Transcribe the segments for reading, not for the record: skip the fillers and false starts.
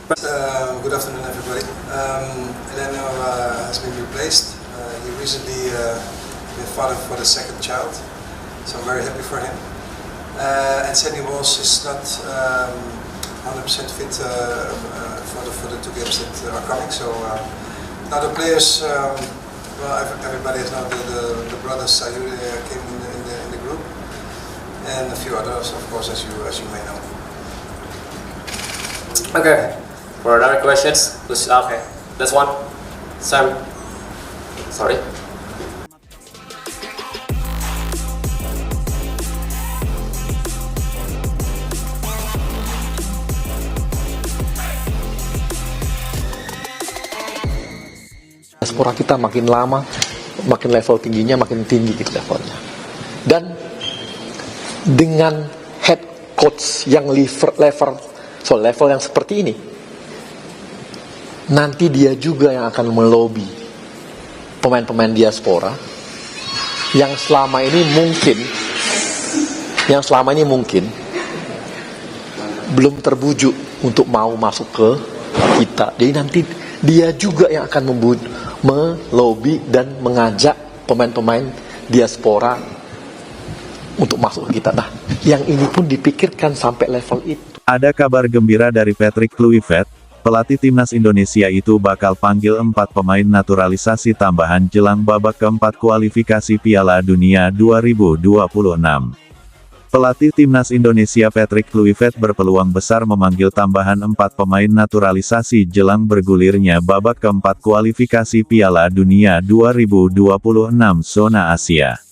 Good afternoon, everybody. Eleno has been replaced. He recently been father for the second child, so I'm very happy for him. And Sandy Walsh is not 100% fit for the two games that are coming. So now the players, everybody has now the brothers Sayuri came in the group, and a few others, of course, as you may know. Okay. For other questions, okay. That's one. Sam. Sorry. Diaspora kita makin lama, makin level tingginya, makin tinggi gitu levelnya. Dan dengan head coach yang level yang seperti ini, nanti dia juga yang akan melobi pemain-pemain diaspora yang selama ini mungkin belum terbujuk untuk mau masuk ke kita. Jadi nanti dia juga yang akan melobi dan mengajak pemain-pemain diaspora untuk masuk ke kita. Nah, yang ini pun dipikirkan sampai level itu. Ada kabar gembira dari Patrick Kluivert. Pelatih timnas Indonesia itu bakal panggil 4 pemain naturalisasi tambahan jelang babak keempat kualifikasi Piala Dunia 2026. Pelatih timnas Indonesia Patrick Kluivert berpeluang besar memanggil tambahan 4 pemain naturalisasi jelang bergulirnya babak keempat kualifikasi Piala Dunia 2026 zona Asia.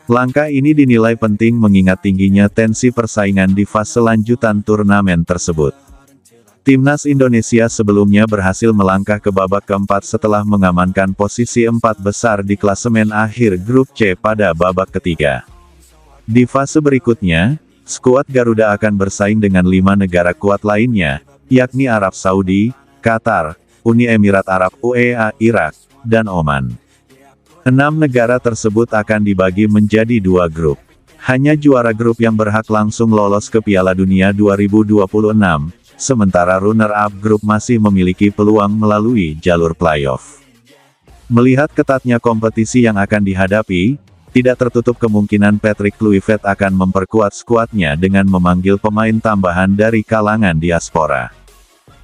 Langkah ini dinilai penting mengingat tingginya tensi persaingan di fase lanjutan turnamen tersebut. Timnas Indonesia sebelumnya berhasil melangkah ke babak keempat setelah mengamankan posisi 4 besar di klasemen akhir grup C pada babak ketiga. Di fase berikutnya, skuad Garuda akan bersaing dengan 5 negara kuat lainnya, yakni Arab Saudi, Qatar, Uni Emirat Arab UEA, Irak, dan Oman. 6 negara tersebut akan dibagi menjadi 2 grup. Hanya juara grup yang berhak langsung lolos ke Piala Dunia 2026. Sementara runner-up grup masih memiliki peluang melalui jalur playoff. Melihat ketatnya kompetisi yang akan dihadapi, tidak tertutup kemungkinan Patrick Kluivert akan memperkuat skuadnya dengan memanggil pemain tambahan dari kalangan diaspora.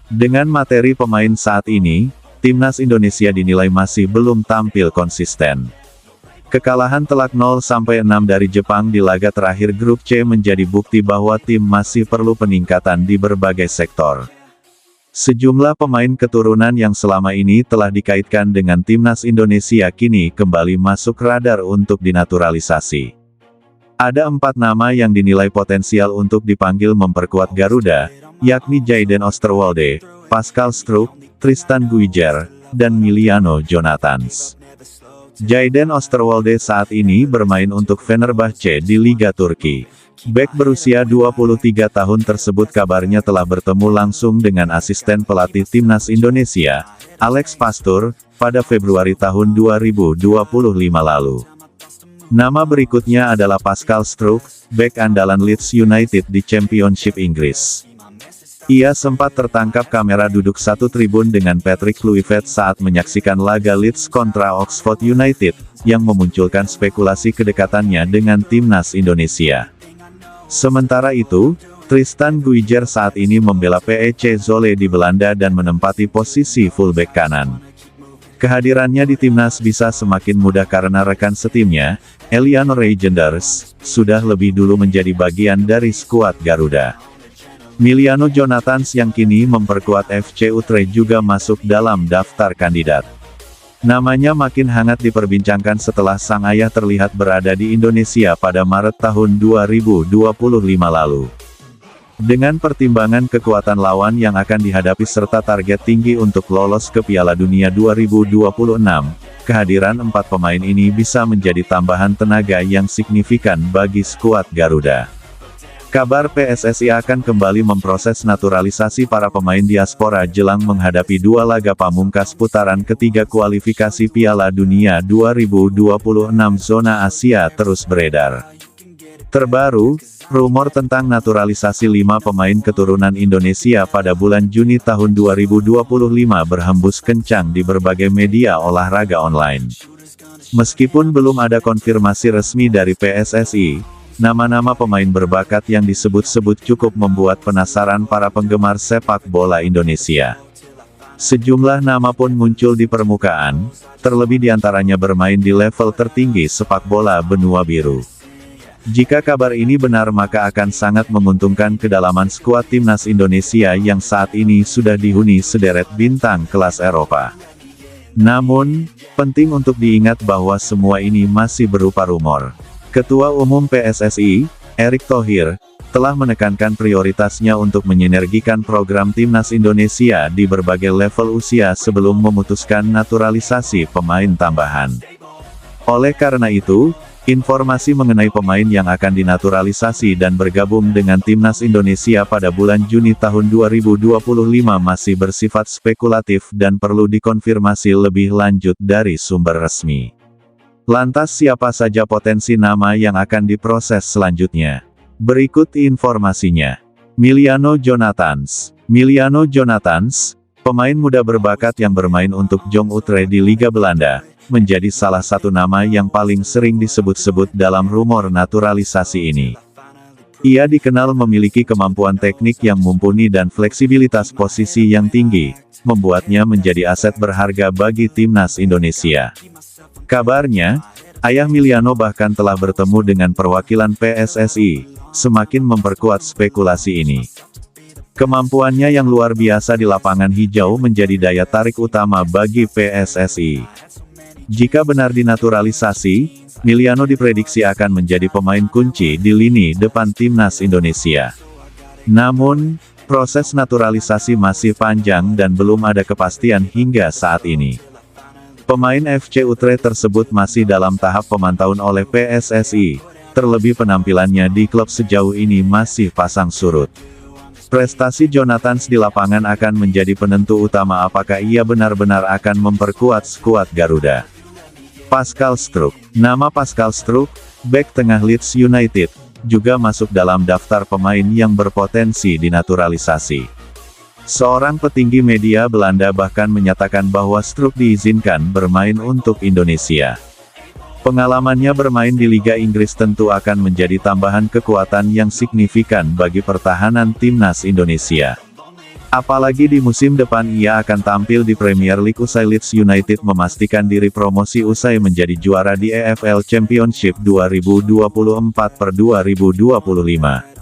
Dengan materi pemain saat ini, timnas Indonesia dinilai masih belum tampil konsisten. Kekalahan telak 0-6 dari Jepang di laga terakhir grup C menjadi bukti bahwa tim masih perlu peningkatan di berbagai sektor. Sejumlah pemain keturunan yang selama ini telah dikaitkan dengan timnas Indonesia kini kembali masuk radar untuk dinaturalisasi. Ada 4 nama yang dinilai potensial untuk dipanggil memperkuat Garuda, yakni Jayden Osterwolde, Pascal Struijk, Tristan Guijer, dan Miliano Jonathans. Jayden Osterwolde saat ini bermain untuk Fenerbahce di Liga Turki. Bek berusia 23 tahun tersebut kabarnya telah bertemu langsung dengan asisten pelatih timnas Indonesia, Alex Pastur, pada Februari tahun 2025 lalu. Nama berikutnya adalah Pascal Struijk, bek andalan Leeds United di Championship Inggris. Ia sempat tertangkap kamera duduk satu tribun dengan Patrick Kluivert saat menyaksikan laga Leeds kontra Oxford United, yang memunculkan spekulasi kedekatannya dengan timnas Indonesia. Sementara itu, Tristan Guijer saat ini membela PEC Zwolle di Belanda dan menempati posisi fullback kanan. Kehadirannya di timnas bisa semakin mudah karena rekan setimnya, Eliano Reijenders, sudah lebih dulu menjadi bagian dari skuad Garuda. Miliano Jonathans yang kini memperkuat FC Utrecht juga masuk dalam daftar kandidat. Namanya makin hangat diperbincangkan setelah sang ayah terlihat berada di Indonesia pada Maret tahun 2025 lalu. Dengan pertimbangan kekuatan lawan yang akan dihadapi serta target tinggi untuk lolos ke Piala Dunia 2026, kehadiran 4 pemain ini bisa menjadi tambahan tenaga yang signifikan bagi skuad Garuda. Kabar PSSI akan kembali memproses naturalisasi para pemain diaspora jelang menghadapi 2 laga pamungkas putaran ketiga kualifikasi Piala Dunia 2026 zona Asia terus beredar. Terbaru, rumor tentang naturalisasi 5 pemain keturunan Indonesia pada bulan Juni tahun 2025 berhembus kencang di berbagai media olahraga online. Meskipun belum ada konfirmasi resmi dari PSSI, nama-nama pemain berbakat yang disebut-sebut cukup membuat penasaran para penggemar sepak bola Indonesia. Sejumlah nama pun muncul di permukaan, terlebih diantaranya bermain di level tertinggi sepak bola benua biru. Jika kabar ini benar maka akan sangat menguntungkan kedalaman skuad timnas Indonesia yang saat ini sudah dihuni sederet bintang kelas Eropa. Namun, penting untuk diingat bahwa semua ini masih berupa rumor. Ketua Umum PSSI, Erick Thohir, telah menekankan prioritasnya untuk menyinergikan program timnas Indonesia di berbagai level usia sebelum memutuskan naturalisasi pemain tambahan. Oleh karena itu, informasi mengenai pemain yang akan dinaturalisasi dan bergabung dengan timnas Indonesia pada bulan Juni tahun 2025 masih bersifat spekulatif dan perlu dikonfirmasi lebih lanjut dari sumber resmi. Lantas siapa saja potensi nama yang akan diproses selanjutnya? Berikut informasinya. Miliano Jonathans, pemain muda berbakat yang bermain untuk Jong Utrecht di Liga Belanda, menjadi salah satu nama yang paling sering disebut-sebut dalam rumor naturalisasi ini. Ia dikenal memiliki kemampuan teknik yang mumpuni dan fleksibilitas posisi yang tinggi, membuatnya menjadi aset berharga bagi timnas Indonesia. Kabarnya, ayah Miliano bahkan telah bertemu dengan perwakilan PSSI, semakin memperkuat spekulasi ini. Kemampuannya yang luar biasa di lapangan hijau menjadi daya tarik utama bagi PSSI. Jika benar dinaturalisasi, Miliano diprediksi akan menjadi pemain kunci di lini depan timnas Indonesia. Namun, proses naturalisasi masih panjang dan belum ada kepastian hingga saat ini. Pemain FC Utrecht tersebut masih dalam tahap pemantauan oleh PSSI, terlebih penampilannya di klub sejauh ini masih pasang surut. Prestasi Jonathans di lapangan akan menjadi penentu utama apakah ia benar-benar akan memperkuat skuad Garuda. Pascal Struijk. Nama Pascal Struijk, bek tengah Leeds United, juga masuk dalam daftar pemain yang berpotensi dinaturalisasi. Seorang petinggi media Belanda bahkan menyatakan bahwa Struijk diizinkan bermain untuk Indonesia. Pengalamannya bermain di Liga Inggris tentu akan menjadi tambahan kekuatan yang signifikan bagi pertahanan timnas Indonesia. Apalagi di musim depan ia akan tampil di Premier League usai Leeds United memastikan diri promosi usai menjadi juara di EFL Championship 2024/2025.